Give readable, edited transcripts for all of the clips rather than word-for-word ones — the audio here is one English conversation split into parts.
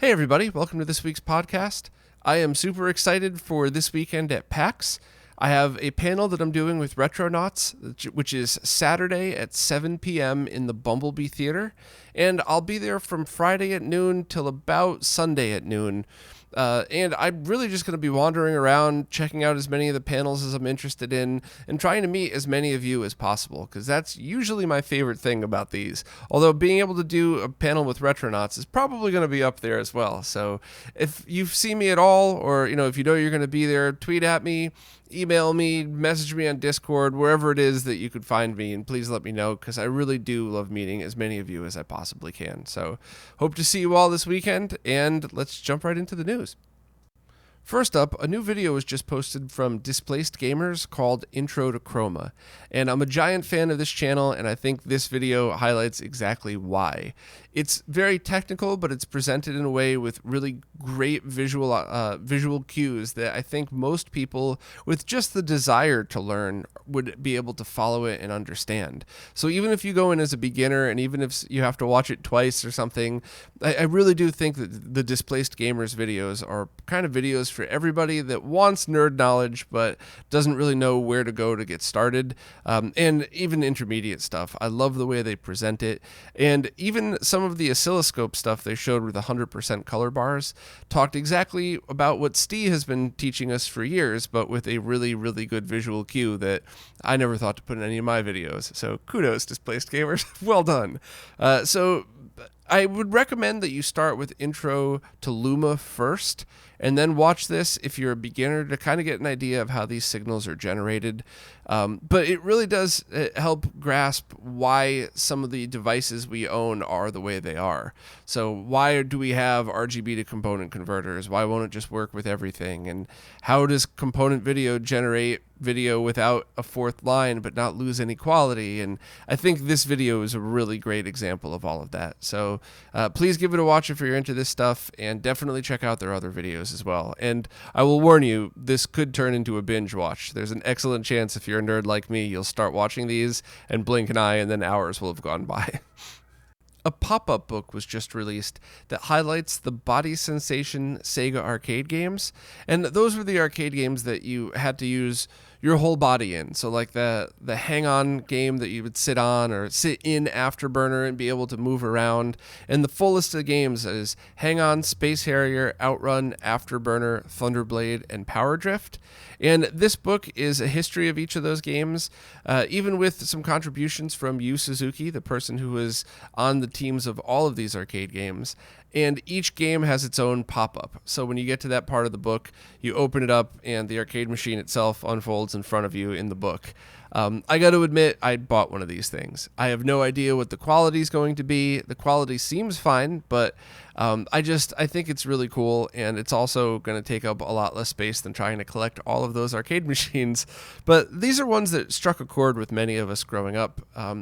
Hey everybody, welcome to this week's podcast. I am super excited for this weekend at PAX. I have a panel that I'm doing with Retronauts, which is Saturday at 7 p.m. in the Bumblebee Theater, and I'll be there from Friday at noon till about Sunday at noon. And I'm really just going to be wandering around, checking out as many of the panels as I'm interested in, and trying to meet as many of you as possible, because that's usually my favorite thing about these. Although being able to do a panel with Retronauts is probably going to be up there as well. So if you've seen me at all, or if you know you're going to be there, tweet at me, email me, message me on Discord, wherever it is that you could find me, and please let me know, because I really do love meeting as many of you as I possibly can. So hope to see you all this weekend, and let's jump right into the news. First up, a new video was just posted from Displaced Gamers called Intro to Chroma, and I'm a giant fan of this channel, and I think this video highlights exactly why. It's very technical, but it's presented in a way with really great visual cues that I think most people with just the desire to learn would be able to follow it and understand. So even if you go in as a beginner, and even if you have to watch it twice or something, I really do think that the Displaced Gamers videos are kind of videos for everybody that wants nerd knowledge but doesn't really know where to go to get started, and even intermediate stuff. I love the way they present it, and even some of the oscilloscope stuff they showed with 100% color bars talked exactly about what Steve has been teaching us for years, but with a really, really good visual cue that I never thought to put in any of my videos. So kudos, Displaced Gamers. Well done. So I would recommend that you start with Intro to Luma first, and then watch this if you're a beginner to kind of get an idea of how these signals are generated. But it really does help grasp why some of the devices we own are the way they are. So why do we have RGB to component converters? Why won't it just work with everything? And how does component video generate video without a fourth line but not lose any quality? And I think this video is a really great example of all of that. So please give it a watch if you're into this stuff, and definitely check out their other videos as well. And I will warn you, this could turn into a binge watch. There's an excellent chance if you're a nerd like me, you'll start watching these and blink an eye and then hours will have gone by. A pop-up book was just released that highlights the body sensation Sega arcade games, and those were the arcade games that you had to use your whole body in. So like the hang-on game that you would sit on or sit in Afterburner and be able to move around. And the full list of games is Hang-On, Space Harrier, Outrun, Afterburner, Thunderblade, and Power Drift. And this book is a history of each of those games, even with some contributions from Yu Suzuki, the person who was on the teams of all of these arcade games. And each game has its own pop-up. So when you get to that part of the book, you open it up and the arcade machine itself unfolds in front of you in the book. I got to admit, I bought one of these things. I have no idea what the quality is going to be. The quality seems fine, but I think it's really cool, and it's also going to take up a lot less space than trying to collect all of those arcade machines. But these are ones that struck a chord with many of us growing up,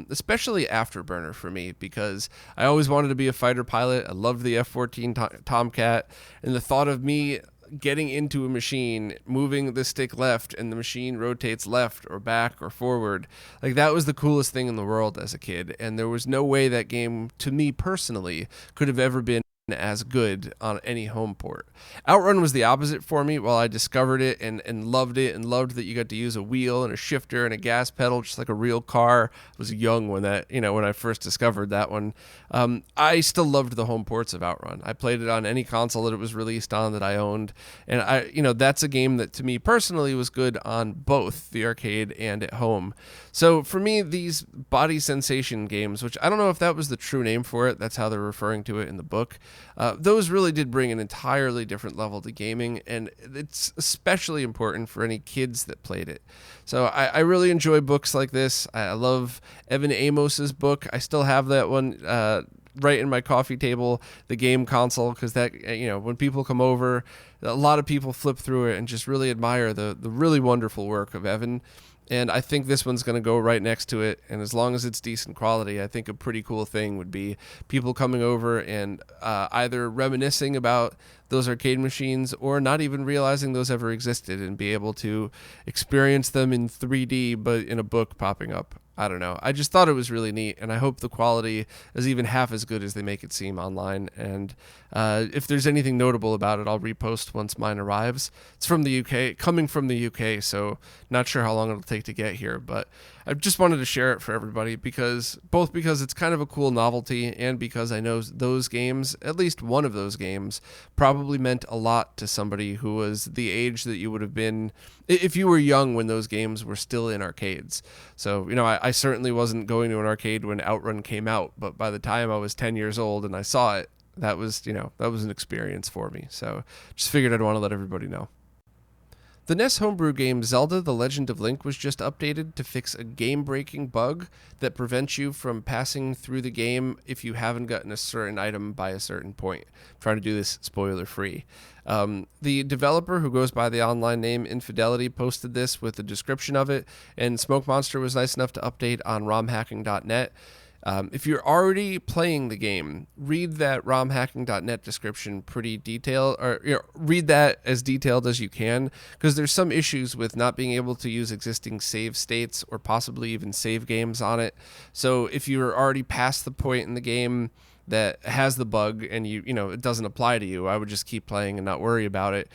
especially Afterburner for me, because I always wanted to be a fighter pilot. I loved the F-14 Tomcat, and the thought of me getting into a machine, moving the stick left, and the machine rotates left or back or forward, like that was the coolest thing in the world as a kid. And there was no way that game, to me personally, could have ever been as good on any home port. Outrun was the opposite for me. While I discovered it and loved it, and loved that you got to use a wheel and a shifter and a gas pedal just like a real car. I was young when when I first discovered that one. I still loved the home ports of Outrun. I played it on any console that it was released on that I owned, and that's a game that to me personally was good on both the arcade and at home. So for me, these body sensation games, which I don't know if that was the true name for it, that's how they're referring to it in the book, those really did bring an entirely different level to gaming, and it's especially important for any kids that played it. So I really enjoy books like this. I love Evan Amos's book. I still have that one right in my coffee table, the game console, because that, when people come over, a lot of people flip through it and just really admire the really wonderful work of Evan. And I think this one's going to go right next to it. And as long as it's decent quality, I think a pretty cool thing would be people coming over and either reminiscing about those arcade machines or not even realizing those ever existed and be able to experience them in 3D, but in a book popping up. I don't know. I just thought it was really neat, and I hope the quality is even half as good as they make it seem online. And if there's anything notable about it, I'll repost once mine arrives. It's from the UK, coming from the UK, so not sure how long it'll take to get here, but I just wanted to share it for everybody because it's kind of a cool novelty, and because I know those games, at least one of those games, probably meant a lot to somebody who was the age that you would have been if you were young when those games were still in arcades. So, I certainly wasn't going to an arcade when Outrun came out, but by the time I was 10 years old and I saw it, that was an experience for me. So just figured I'd want to let everybody know. The NES homebrew game Zelda: The Legend of Link was just updated to fix a game-breaking bug that prevents you from passing through the game if you haven't gotten a certain item by a certain point. I'm trying to do this spoiler-free. The developer, who goes by the online name Infidelity, posted this with a description of it, and Smoke Monster was nice enough to update on romhacking.net. If you're already playing the game, read that romhacking.net description pretty detailed, or read that as detailed as you can, because there's some issues with not being able to use existing save states or possibly even save games on it. So if you're already past the point in the game that has the bug and it doesn't apply to you, I would just keep playing and not worry about it.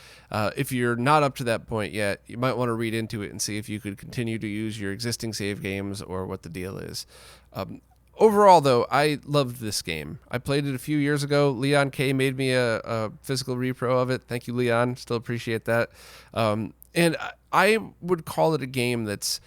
If you're not up to that point yet, you might want to read into it and see if you could continue to use your existing save games or what the deal is. Overall, though, I loved this game. I played it a few years ago. Leon K made me a physical repro of it. Thank you, Leon. Still appreciate that. And I would call it a game that's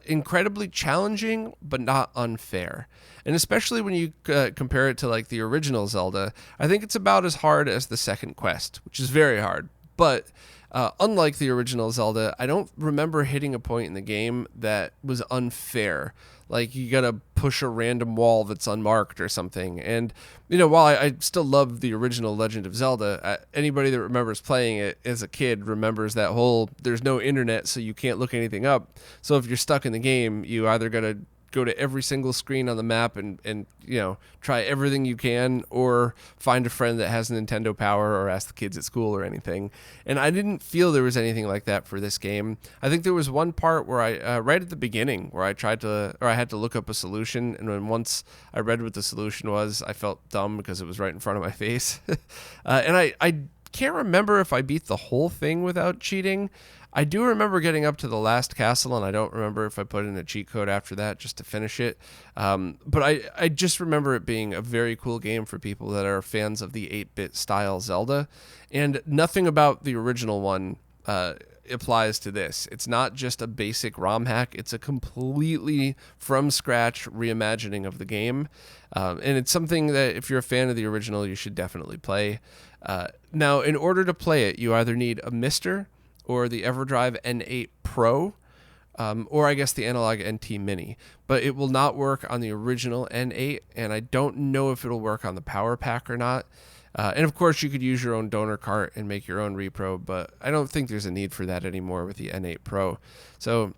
incredibly challenging, but not unfair. And especially when you compare it to like the original Zelda, I think it's about as hard as the second quest, which is very hard. But unlike the original Zelda, I don't remember hitting a point in the game that was unfair. Like you gotta push a random wall that's unmarked or something. And, while I still love the original Legend of Zelda, anybody that remembers playing it as a kid remembers that whole, there's no internet, so you can't look anything up. So if you're stuck in the game, you either gotta go to every single screen on the map and try everything you can, or find a friend that has a Nintendo Power, or ask the kids at school or anything. And I didn't feel there was anything like that for this game. I think there was one part where I right at the beginning where I had to look up a solution, and when once I read what the solution was, I felt dumb because it was right in front of my face. And I can't remember if I beat the whole thing without cheating. I do remember getting up to the last castle, and I don't remember if I put in a cheat code after that just to finish it. But I just remember it being a very cool game for people that are fans of the 8-bit style Zelda. And nothing about the original one applies to this. It's not just a basic ROM hack. It's a completely from scratch reimagining of the game. And it's something that if you're a fan of the original, you should definitely play. Now, in order to play it, you either need a Mister or the Everdrive N8 Pro, or I guess the Analog NT Mini. But it will not work on the original N8, and I don't know if it'll work on the Power Pack or not. And of course, you could use your own donor cart and make your own repro, but I don't think there's a need for that anymore with the N8 Pro. So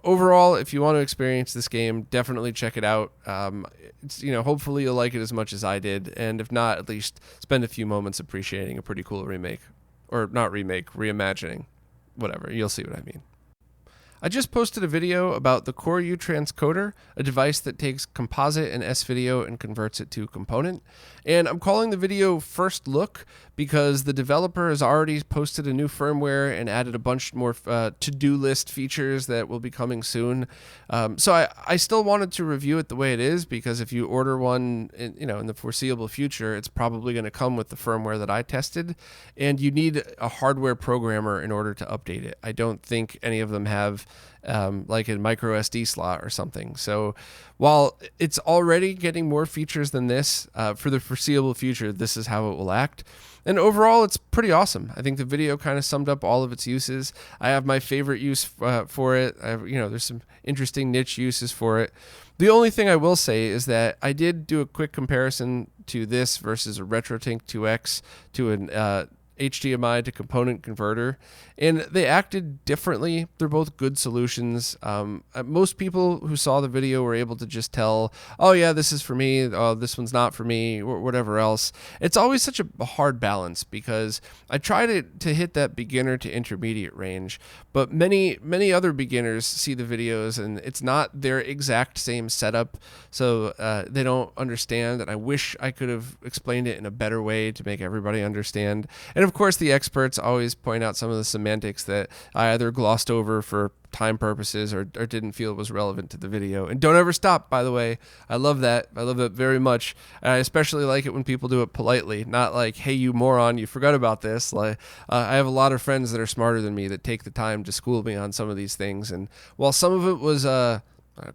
overall, if you want to experience this game, definitely check it out. Hopefully you'll like it as much as I did, and if not, at least spend a few moments appreciating a pretty cool remake. Or not remake, reimagining. Whatever, you'll see what I mean. I just posted a video about the Koryuu Transcoder, a device that takes composite and S-video and converts it to component. And I'm calling the video First Look because the developer has already posted a new firmware and added a bunch more to-do list features that will be coming soon. So I still wanted to review it the way it is, because if you order one in the foreseeable future, it's probably going to come with the firmware that I tested, and you need a hardware programmer in order to update it. I don't think any of them have like a micro SD slot or something. So while it's already getting more features than this, for the foreseeable future, this is how it will act. And overall, it's pretty awesome. I think the video kind of summed up all of its uses. I have my favorite use for it. There's some interesting niche uses for it. The only thing I will say is that I did do a quick comparison to this versus a RetroTink 2X to an HDMI to component converter, and they acted differently. They're both good solutions. Most people who saw the video were able to just tell, oh yeah, this is for me, oh, this one's not for me, or whatever else. It's always such a hard balance because I try to hit that beginner to intermediate range, but many other beginners see the videos and it's not their exact same setup, so they don't understand, and I wish I could have explained it in a better way to make everybody understand. And of course the experts always point out some of the semantics that I either glossed over for time purposes or didn't feel was relevant to the video. And don't ever stop, by the way. I love that. I love that very much. And I especially like it when people do it politely, not like, hey, you moron, you forgot about this. Like, I have a lot of friends that are smarter than me that take the time to school me on some of these things. And while some of it was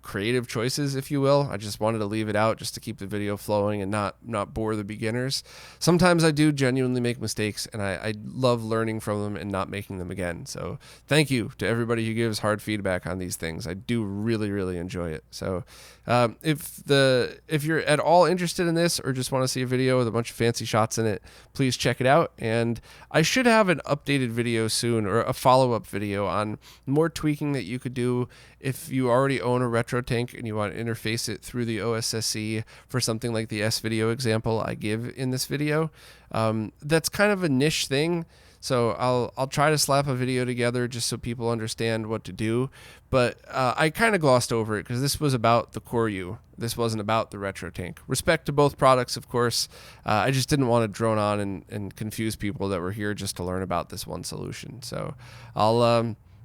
creative choices, if you will, I just wanted to leave it out just to keep the video flowing and not bore the beginners. Sometimes I do genuinely make mistakes, and I love learning from them and not making them again. So thank you to everybody who gives hard feedback on these things. I do really enjoy it. So if you're at all interested in this or just want to see a video with a bunch of fancy shots in it, please check it out. And I should have an updated video soon, or a follow-up video on more tweaking that you could do if you already own a retro tank and you want to interface it through the OSSC for something like the S-Video example I give in this video. That's kind of a niche thing, so I'll try to slap a video together just so people understand what to do. But I kind of glossed over it because this was about the Koryuu. This wasn't about the retro tank. Respect to both products, of course. I just didn't want to drone on and confuse people that were here just to learn about this one solution. So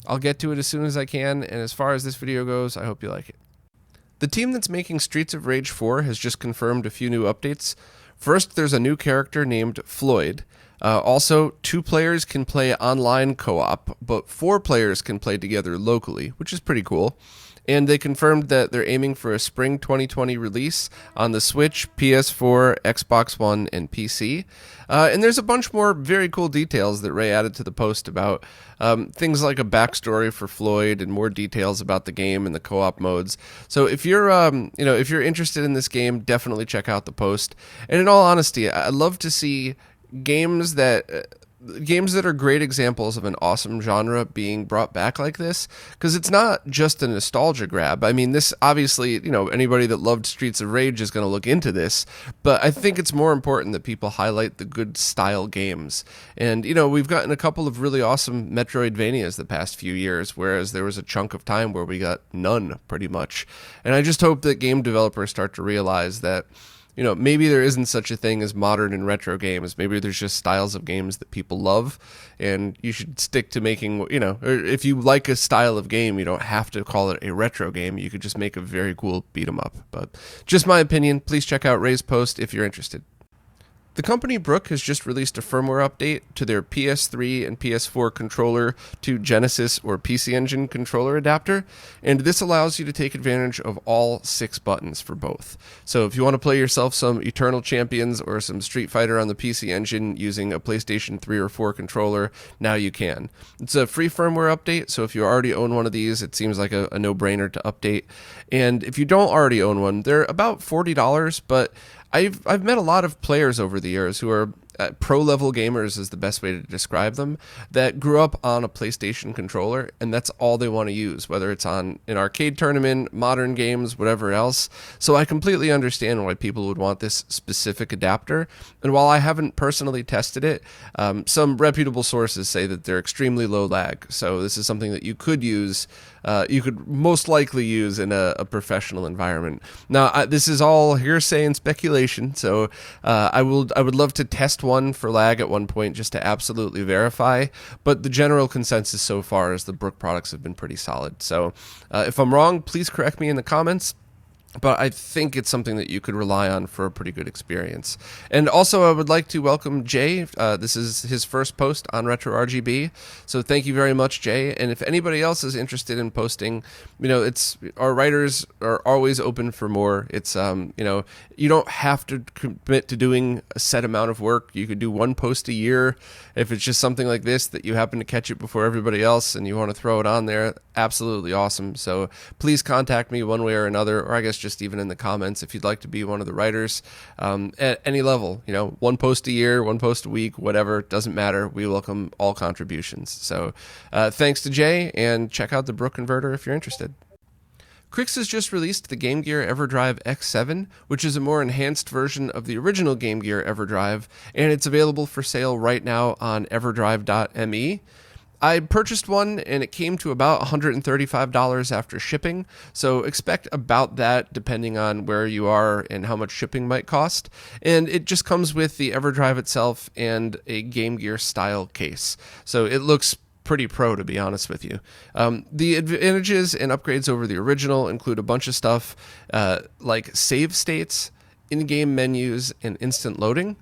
I'll get to it as soon as I can, and as far as this video goes, I hope you like it. The team that's making Streets of Rage 4 has just confirmed a few new updates. First, there's a new character named Floyd. Also, 2 players can play online co-op, but 4 players can play together locally, which is pretty cool. And they confirmed that they're aiming for a spring 2020 release on the Switch, PS4, Xbox One, and PC. And there's a bunch more very cool details that Ray added to the post about things like a backstory for Floyd and more details about the game and the co-op modes. So if you're if you're interested in this game, definitely check out the post. And in all honesty, I'd love to see games that are great examples of an awesome genre being brought back like this, because it's not just a nostalgia grab. I mean, this obviously, anybody that loved Streets of Rage is going to look into this, but I think it's more important that people highlight the good style games. And, we've gotten a couple of really awesome Metroidvanias the past few years, whereas there was a chunk of time where we got none, pretty much. And I just hope that game developers start to realize that maybe there isn't such a thing as modern and retro games. Maybe there's just styles of games that people love, and you should stick to making, or if you like a style of game, you don't have to call it a retro game. You could just make a very cool beat 'em up. But just my opinion. Please check out Ray's post if you're interested. The company Brook has just released a firmware update to their PS3 and PS4 controller to Genesis or PC Engine controller adapter, and this allows you to take advantage of all 6 buttons for both. So if you want to play yourself some Eternal Champions or some Street Fighter on the PC Engine using a PlayStation 3 or 4 controller, now you can. It's a free firmware update, so if you already own one of these, it seems like a no-brainer to update. And if you don't already own one, they're about $40, but I've met a lot of players over the years who are pro-level gamers is the best way to describe them, that grew up on a PlayStation controller, and that's all they want to use, whether it's on an arcade tournament, modern games, whatever else. So I completely understand why people would want this specific adapter, and while I haven't personally tested it, some reputable sources say that they're extremely low lag, so this is something that you could use, you could most likely use in a professional environment. Now, this is all hearsay and speculation, so I would love to test one for lag at one point just to absolutely verify, but the general consensus so far is the Brook products have been pretty solid. So if I'm wrong, please correct me in the comments. But I think it's something that you could rely on for a pretty good experience. And also, I would like to welcome Jay. This is his first post on RetroRGB, so thank you very much, Jay. And if anybody else is interested in posting, it's our writers are always open for more. It's you don't have to commit to doing a set amount of work. You could do one post a year. If it's just something like this that you happen to catch it before everybody else and you want to throw it on there, absolutely awesome. So please contact me one way or another, or I guess just even in the comments, if you'd like to be one of the writers at any level, one post a year, one post a week, whatever, doesn't matter. We welcome all contributions. So thanks to Jay, and check out the Brook converter if you're interested. Krix has just released the Game Gear Everdrive X7, which is a more enhanced version of the original Game Gear Everdrive, and it's available for sale right now on everdrive.me. I purchased one, and it came to about $135 after shipping, so expect about that depending on where you are and how much shipping might cost. And it just comes with the Everdrive itself and a Game Gear style case, so it looks pretty pro, to be honest with you. The advantages and upgrades over the original include a bunch of stuff like save states, in-game menus, and instant loading.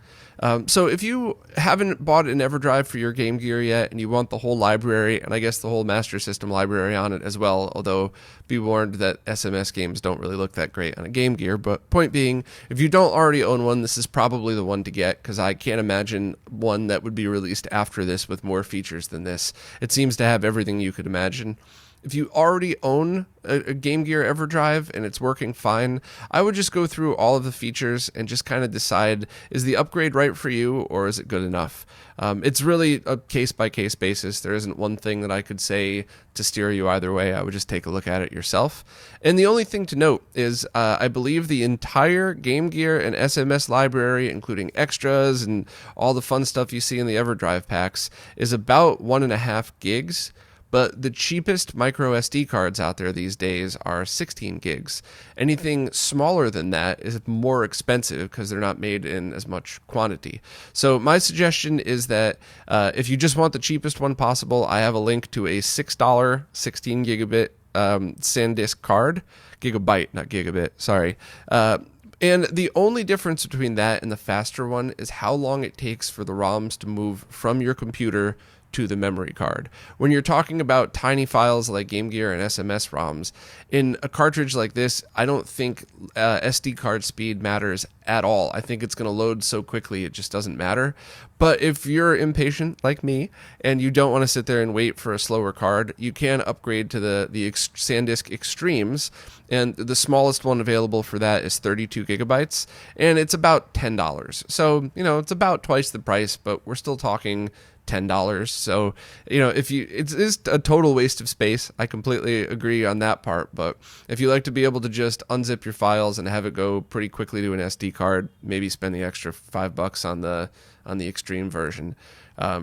So if you haven't bought an Everdrive for your Game Gear yet and you want the whole library, and I guess the whole Master System library on it as well, although be warned that SMS games don't really look that great on a Game Gear, but point being, if you don't already own one, this is probably the one to get, because I can't imagine one that would be released after this with more features than this. It seems to have everything you could imagine. If you already own a Game Gear Everdrive and it's working fine, I would just go through all of the features and just kind of decide, is the upgrade right for you or is it good enough? It's really a case-by-case basis. There isn't one thing that I could say to steer you either way. I would just take a look at it yourself. And the only thing to note is I believe the entire Game Gear and SMS library, including extras and all the fun stuff you see in the Everdrive packs, is about 1.5 gigs. But the cheapest micro SD cards out there these days are 16 gigs. Anything smaller than that is more expensive because they're not made in as much quantity. So my suggestion is that if you just want the cheapest one possible, I have a link to a $6 16 gigabit SanDisk card. Gigabyte, not gigabit, sorry. And the only difference between that and the faster one is how long it takes for the ROMs to move from your computer to the memory card. When you're talking about tiny files like Game Gear and SMS ROMs, in a cartridge like this, I don't think SD card speed matters at all. I think it's going to load so quickly it just doesn't matter. But if you're impatient like me and you don't want to sit there and wait for a slower card, you can upgrade to the SanDisk Extremes, and the smallest one available for that is 32 gigabytes, and it's about $10. So, it's about twice the price, but we're still talking $10. So, it's a total waste of space. I completely agree on that part. But if you like to be able to just unzip your files and have it go pretty quickly to an SD card, maybe spend the extra $5 on the Extreme version.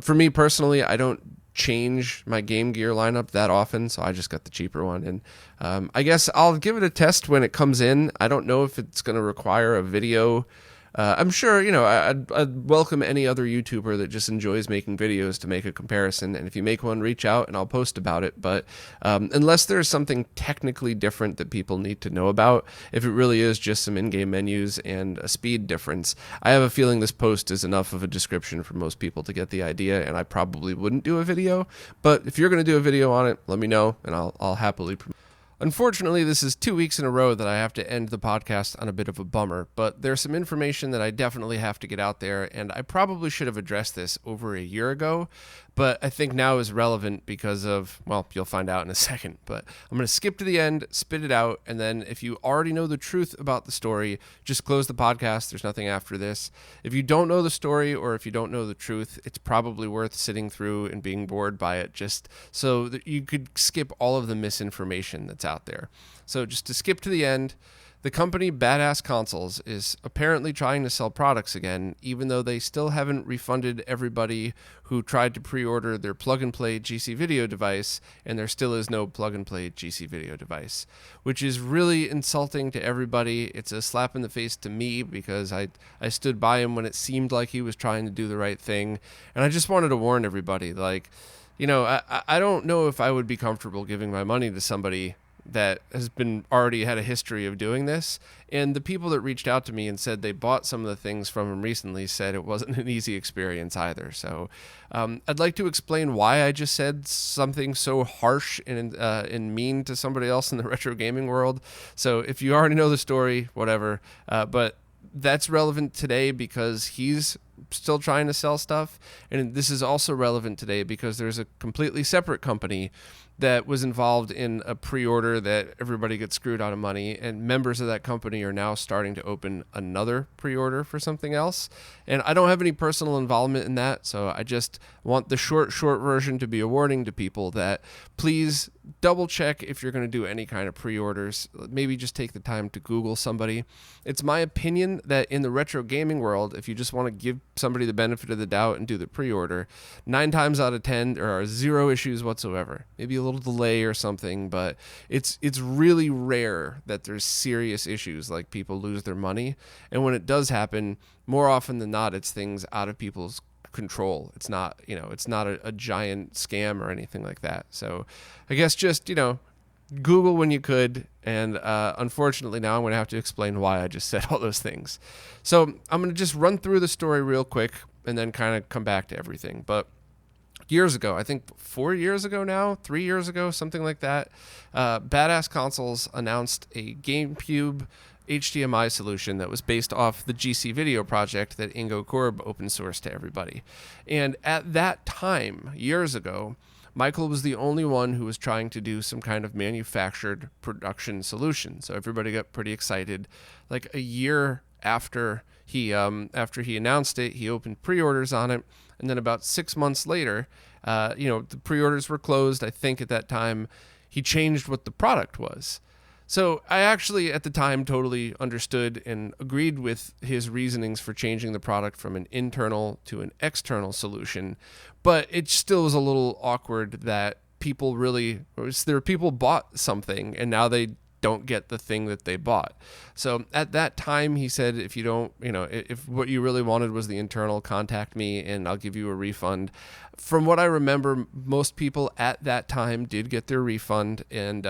For me personally, I don't change my Game Gear lineup that often, so I just got the cheaper one. And I guess I'll give it a test when it comes in. I don't know if it's going to require a video. I'm sure, I'd welcome any other YouTuber that just enjoys making videos to make a comparison. And if you make one, reach out and I'll post about it. But unless there's something technically different that people need to know about, if it really is just some in-game menus and a speed difference, I have a feeling this post is enough of a description for most people to get the idea, and I probably wouldn't do a video. But if you're going to do a video on it, let me know and I'll happily promote. Unfortunately, this is 2 weeks in a row that I have to end the podcast on a bit of a bummer, but there's some information that I definitely have to get out there, and I probably should have addressed this over a year ago, but I think now is relevant because of, well, you'll find out in a second. But I'm going to skip to the end, spit it out, and then if you already know the truth about the story, just close the podcast. There's nothing after this. If you don't know the story or if you don't know the truth, it's probably worth sitting through and being bored by it just so that you could skip all of the misinformation that's out there. So just to skip to the end, the company Badass Consoles is apparently trying to sell products again, even though they still haven't refunded everybody who tried to pre-order their plug-and-play GC video device, and there still is no plug-and-play GC video device, which is really insulting to everybody. It's a slap in the face to me because I stood by him when it seemed like he was trying to do the right thing, and I just wanted to warn everybody, I don't know if I would be comfortable giving my money to somebody that has been already had a history of doing this. And the people that reached out to me and said they bought some of the things from him recently said it wasn't an easy experience either. So I'd like to explain why I just said something so harsh and mean to somebody else in the retro gaming world. So if you already know the story, whatever, but that's relevant today because he's still trying to sell stuff. And this is also relevant today because there's a completely separate company that was involved in a pre-order that everybody gets screwed out of money, and members of that company are now starting to open another pre-order for something else. And I don't have any personal involvement in that, so I just want the short version to be a warning to people that please double check if you're going to do any kind of pre-orders. Maybe just take the time to Google somebody. It's my opinion that in the retro gaming world, if you just want to give somebody the benefit of the doubt and do the pre-order, 9 times out of 10 there are 0 issues whatsoever. Maybe a little delay or something, but it's really rare that there's serious issues like people lose their money. And when it does happen, more often than not, it's things out of people's control. It's not, it's not a giant scam or anything like that. So I guess just, Google when you could. And unfortunately now I'm going to have to explain why I just said all those things. So I'm going to just run through the story real quick and then kind of come back to everything. But years ago, I think 4 years ago now, 3 years ago, something like that, Badass Consoles announced a GameCube HDMI solution that was based off the GC Video project that Ingo Korb open sourced to everybody. And at that time, years ago, Michael was the only one who was trying to do some kind of manufactured production solution. So everybody got pretty excited. Like a year after he announced it, he opened pre-orders on it. And then about 6 months later, the pre-orders were closed. I think at that time he changed what the product was. So I actually, at the time, totally understood and agreed with his reasonings for changing the product from an internal to an external solution. But it still was a little awkward that people bought something and now they don't get the thing that they bought. So at that time, he said, if you don't, if what you really wanted was the internal, contact me and I'll give you a refund. From what I remember, most people at that time did get their refund. And,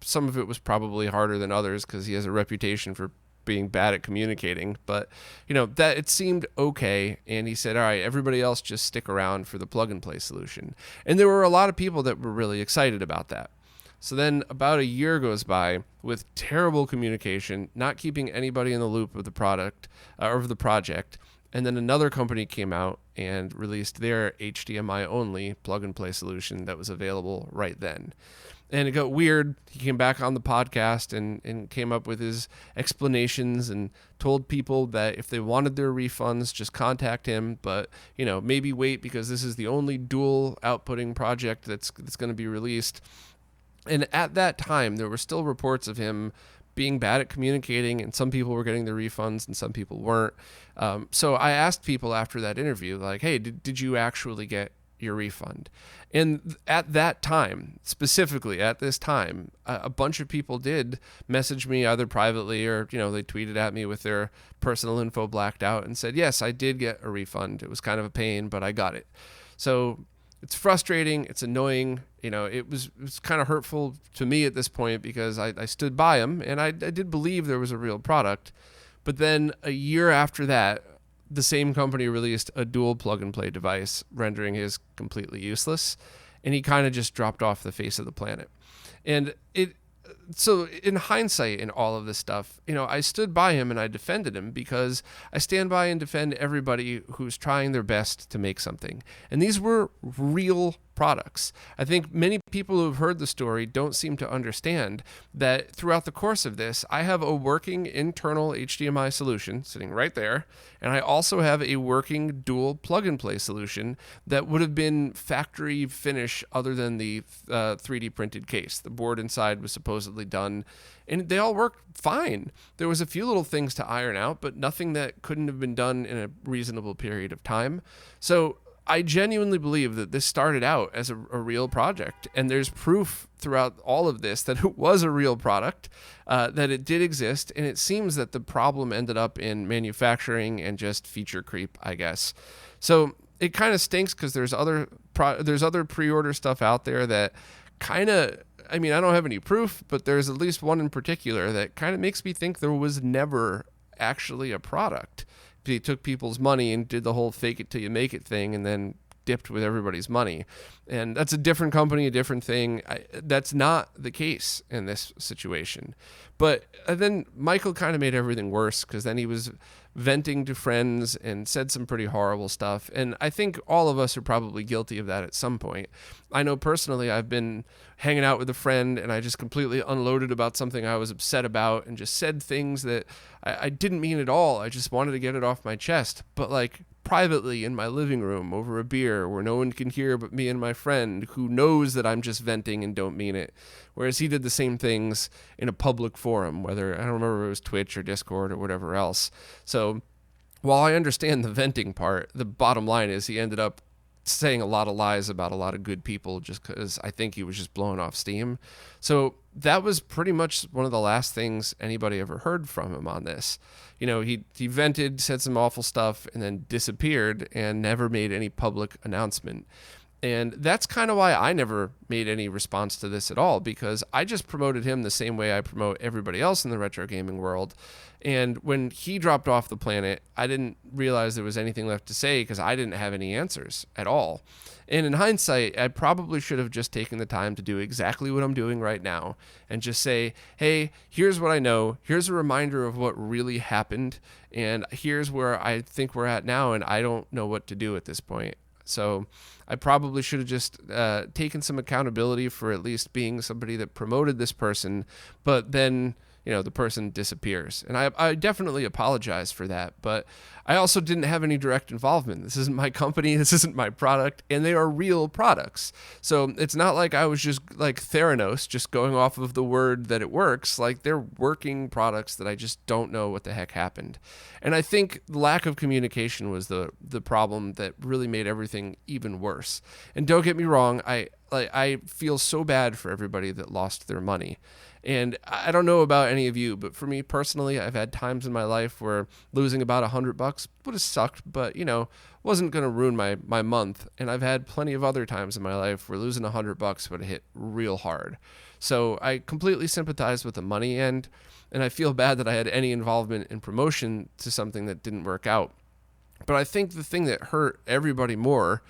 some of it was probably harder than others because he has a reputation for being bad at communicating. But, that it seemed okay. And he said, all right, everybody else just stick around for the plug and play solution. And there were a lot of people that were really excited about that. So then about a year goes by with terrible communication, not keeping anybody in the loop of the product or of the project. And then another company came out and released their HDMI only plug and play solution that was available right then. And it got weird. He came back on the podcast and came up with his explanations and told people that if they wanted their refunds, just contact him. But, maybe wait because this is the only dual outputting project that's going to be released. And at that time, there were still reports of him being bad at communicating, and some people were getting their refunds and some people weren't. So I asked people after that interview, like, hey, did you actually get your refund? And at that time, specifically at this time, a bunch of people did message me either privately or, they tweeted at me with their personal info blacked out and said, yes, I did get a refund. It was kind of a pain, but I got it. So it's frustrating. It's annoying. It was kind of hurtful to me at this point because I stood by him and I did believe there was a real product. But then a year after that, the same company released a dual plug and play device, rendering his completely useless. And he kind of just dropped off the face of the planet. And so in hindsight in all of this stuff, I stood by him and I defended him because I stand by and defend everybody who's trying their best to make something. And these were real products. I think many people who have heard the story don't seem to understand that throughout the course of this, I have a working internal HDMI solution sitting right there, and I also have a working dual plug-and-play solution that would have been factory finish other than the 3D printed case. The board inside was supposedly done, and they all worked fine. There was a few little things to iron out, but nothing that couldn't have been done in a reasonable period of time. So I genuinely believe that this started out as a real project, and there's proof throughout all of this that it was a real product, that it did exist, and it seems that the problem ended up in manufacturing and just feature creep, I guess. So it kind of stinks because there's other pre-order stuff out there that kind of, I don't have any proof, but there's at least one in particular that kind of makes me think there was never actually a product. He took people's money and did the whole fake it till you make it thing and then dipped with everybody's money. And that's a different company, a different thing. That's not the case in this situation. But then Michael kind of made everything worse because then he was venting to friends and said some pretty horrible stuff. And I think all of us are probably guilty of that at some point. I know personally I've been hanging out with a friend and I just completely unloaded about something I was upset about and just said things that I didn't mean at all. I just wanted to get it off my chest. But like privately in my living room over a beer where no one can hear but me and my friend who knows that I'm just venting and don't mean it. Whereas he did the same things in a public forum, whether, I don't remember if it was Twitch or Discord or whatever else. So while I understand the venting part, the bottom line is he ended up saying a lot of lies about a lot of good people just because I think he was just blowing off steam. So that was pretty much one of the last things anybody ever heard from him on this. You know, he vented, said some awful stuff, and then disappeared and never made any public announcement. And that's kind of why I never made any response to this at all, because I just promoted him the same way I promote everybody else in the retro gaming world. And when he dropped off the planet, I didn't realize there was anything left to say because I didn't have any answers at all. And in hindsight, I probably should have just taken the time to do exactly what I'm doing right now and just say, hey, here's what I know. Here's a reminder of what really happened. And here's where I think we're at now. And I don't know what to do at this point. So I probably should have just taken some accountability for at least being somebody that promoted this person, but then, you know, the person disappears. And I definitely apologize for that, but I also didn't have any direct involvement. This isn't my company, this isn't my product, and they are real products. So it's not like I was just like Theranos, just going off of the word that it works. Like, they're working products that I just don't know what the heck happened. And I think lack of communication was the problem that really made everything even worse. And don't get me wrong, I feel so bad for everybody that lost their money. And I don't know about any of you, but for me personally, I've had times in my life where losing about $100 would have sucked, but, you know, wasn't going to ruin my month. And I've had plenty of other times in my life where losing $100 would have hit real hard. So I completely sympathize with the money end, and I feel bad that I had any involvement in promotion to something that didn't work out. But I think the thing that hurt everyone more,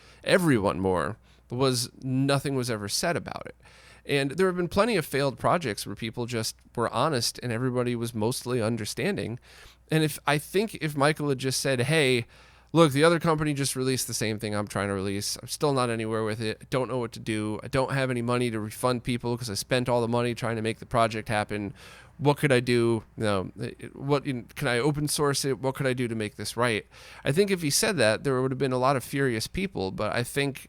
was nothing was ever said about it. And there have been plenty of failed projects where people just were honest and everybody was mostly understanding. And if Michael had just said, hey, look, the other company just released the same thing I'm trying to release. I'm still not anywhere with it. I don't know what to do. I don't have any money to refund people because I spent all the money trying to make the project happen. What could I do? Can I open source it? What could I do to make this right? I think if he said that, there would have been a lot of furious people, but I think,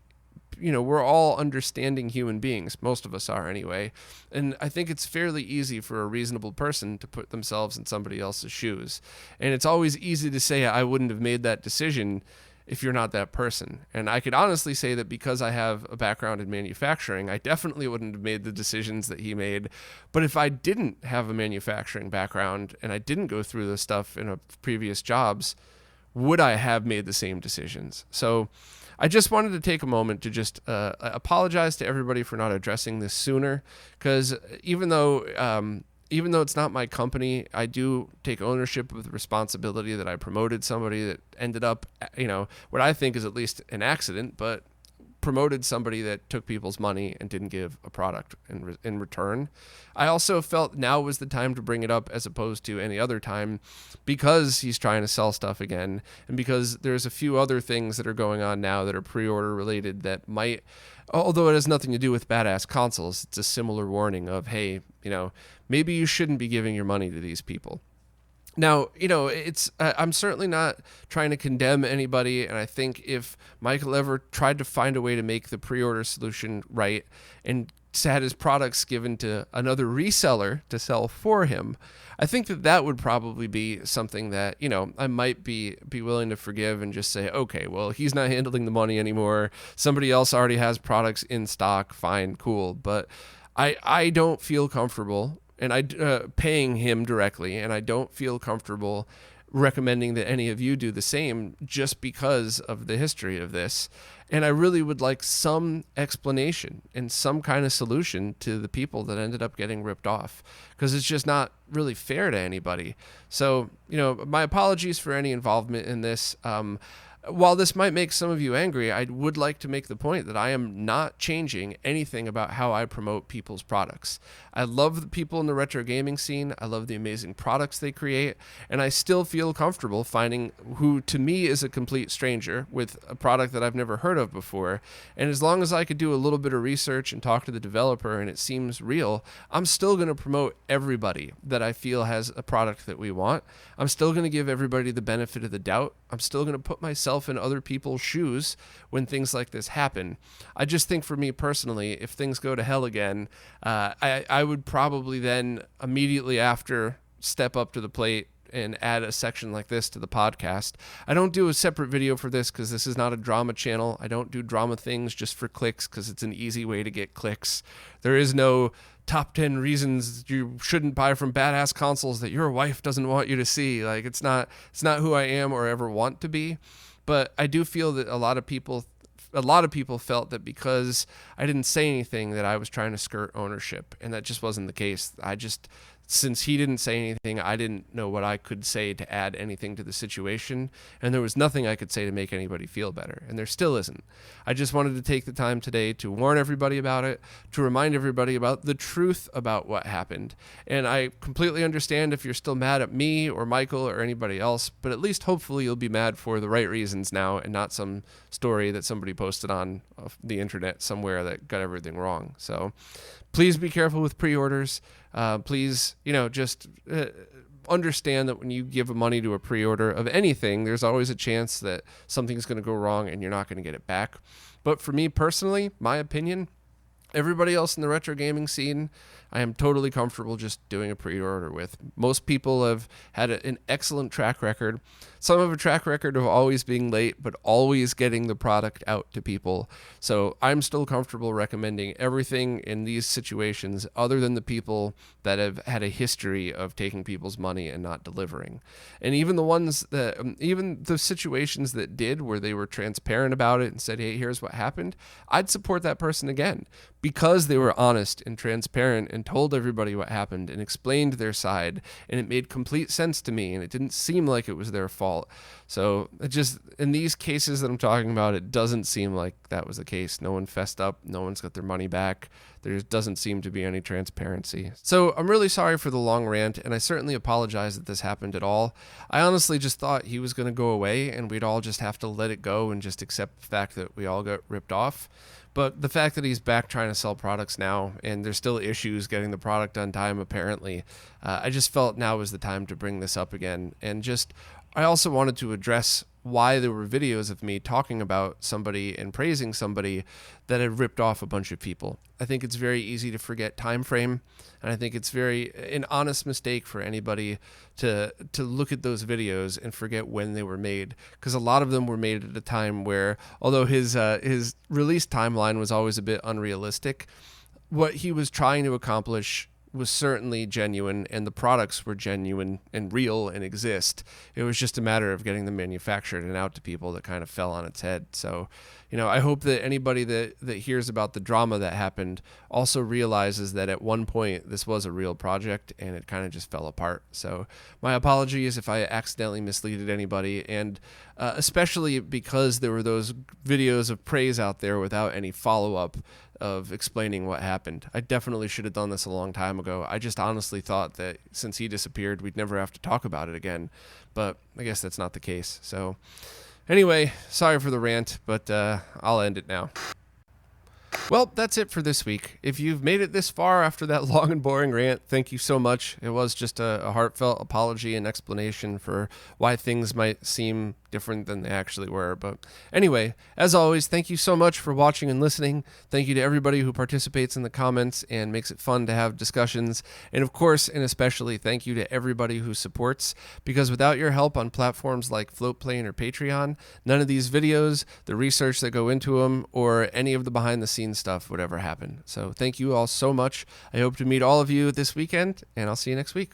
you know, we're all understanding human beings. Most of us are anyway. And I think it's fairly easy for a reasonable person to put themselves in somebody else's shoes. And it's always easy to say, I wouldn't have made that decision if you're not that person. And I could honestly say that because I have a background in manufacturing, I definitely wouldn't have made the decisions that he made. But if I didn't have a manufacturing background and I didn't go through this stuff in previous jobs, would I have made the same decisions? So I just wanted to take a moment to just apologize to everybody for not addressing this sooner, because even though it's not my company, I do take ownership of the responsibility that I promoted somebody that ended up, you know, what I think is at least an accident, but promoted somebody that took people's money and didn't give a product in return. I also felt now was the time to bring it up as opposed to any other time, because he's trying to sell stuff again, and because there's a few other things that are going on now that are pre-order related that might, although it has nothing to do with badass consoles, it's a similar warning of, hey, you know, maybe you shouldn't be giving your money to these people. Now, you know, I'm certainly not trying to condemn anybody, and I think if Michael ever tried to find a way to make the pre-order solution right and had his products given to another reseller to sell for him, I think that would probably be something that, you know, I might be willing to forgive and just say, okay, well, he's not handling the money anymore. Somebody else already has products in stock. Fine, cool. But I don't feel comfortable and paying him directly, and I don't feel comfortable recommending that any of you do the same just because of the history of this. And I really would like some explanation and some kind of solution to the people that ended up getting ripped off, because it's just not really fair to anybody. So, you know, my apologies for any involvement in this. while this might make some of you angry, I would like to make the point that I am not changing anything about how I promote people's products. I love the people in the retro gaming scene. I love the amazing products they create, and I still feel comfortable finding who to me is a complete stranger with a product that I've never heard of before. And as long as I could do a little bit of research and talk to the developer and it seems real, I'm still going to promote everybody that I feel has a product that we want. I'm still going to give everybody the benefit of the doubt. I'm still going to put myself in other people's shoes when things like this happen. I just think for me personally, if things go to hell again, I would probably then immediately after step up to the plate and add a section like this to the podcast. I don't do a separate video for this because this is not a drama channel. I don't do drama things just for clicks because it's an easy way to get clicks. There is no top 10 reasons you shouldn't buy from badass consoles that your wife doesn't want you to see. Like it's not who I am or ever want to be. But I do feel that a lot of people felt that because I didn't say anything that I was trying to skirt ownership, and that just wasn't the case. Since he didn't say anything, I didn't know what I could say to add anything to the situation, and there was nothing I could say to make anybody feel better, and there still isn't. I just wanted to take the time today to warn everybody about it, to remind everybody about the truth about what happened. And I completely understand if you're still mad at me or Michael or anybody else, but at least hopefully you'll be mad for the right reasons now and not some story that somebody posted on the internet somewhere that got everything wrong. So please be careful with pre-orders. Please, just understand that when you give money to a pre-order of anything, there's always a chance that something's going to go wrong and you're not going to get it back. But for me personally, my opinion, everybody else in the retro gaming scene, I am totally comfortable just doing a pre-order with. Most people have had an excellent track record. Some have a track record of always being late, but always getting the product out to people. So I'm still comfortable recommending everything in these situations other than the people that have had a history of taking people's money and not delivering. And even the situations that did, where they were transparent about it and said, hey, here's what happened, I'd support that person again because they were honest and transparent and told everybody what happened and explained their side, and it made complete sense to me and it didn't seem like it was their fault. So it just, in these cases that I'm talking about, it doesn't seem like that was the case. No one fessed up. No one's got their money back. There doesn't seem to be any transparency. So I'm really sorry for the long rant, and I certainly apologize that this happened at all. I honestly just thought he was going to go away and we'd all just have to let it go and just accept the fact that we all got ripped off. But the fact that he's back trying to sell products now, and there's still issues getting the product on time apparently, I just felt now was the time to bring this up again. And I also wanted to address why there were videos of me talking about somebody and praising somebody that had ripped off a bunch of people. I think it's very easy to forget time frame, and I think it's an honest mistake for anybody to look at those videos and forget when they were made, because a lot of them were made at a time where, although his release timeline was always a bit unrealistic, what he was trying to accomplish was certainly genuine, and the products were genuine and real and exist. It was just a matter of getting them manufactured and out to people that kind of fell on its head. So, I hope that anybody that hears about the drama that happened also realizes that at one point this was a real project and it kind of just fell apart. So my apologies if I accidentally misleaded anybody, and especially because there were those videos of praise out there without any follow-up of explaining what happened. I definitely should have done this a long time ago. I just honestly thought that since he disappeared, we'd never have to talk about it again, but I guess that's not the case. So anyway, sorry for the rant, but I'll end it now. Well, that's it for this week. If you've made it this far after that long and boring rant, thank you so much. It was just a heartfelt apology and explanation for why things might seem different than they actually were. But anyway, as always, thank you so much for watching and listening. Thank you to everybody who participates in the comments and makes it fun to have discussions. And of course, and especially, thank you to everybody who supports, because without your help on platforms like Floatplane or Patreon, none of these videos, the research that go into them, or any of the behind the scenes stuff would ever happen. So thank you all so much. I hope to meet all of you this weekend, and I'll see you next week.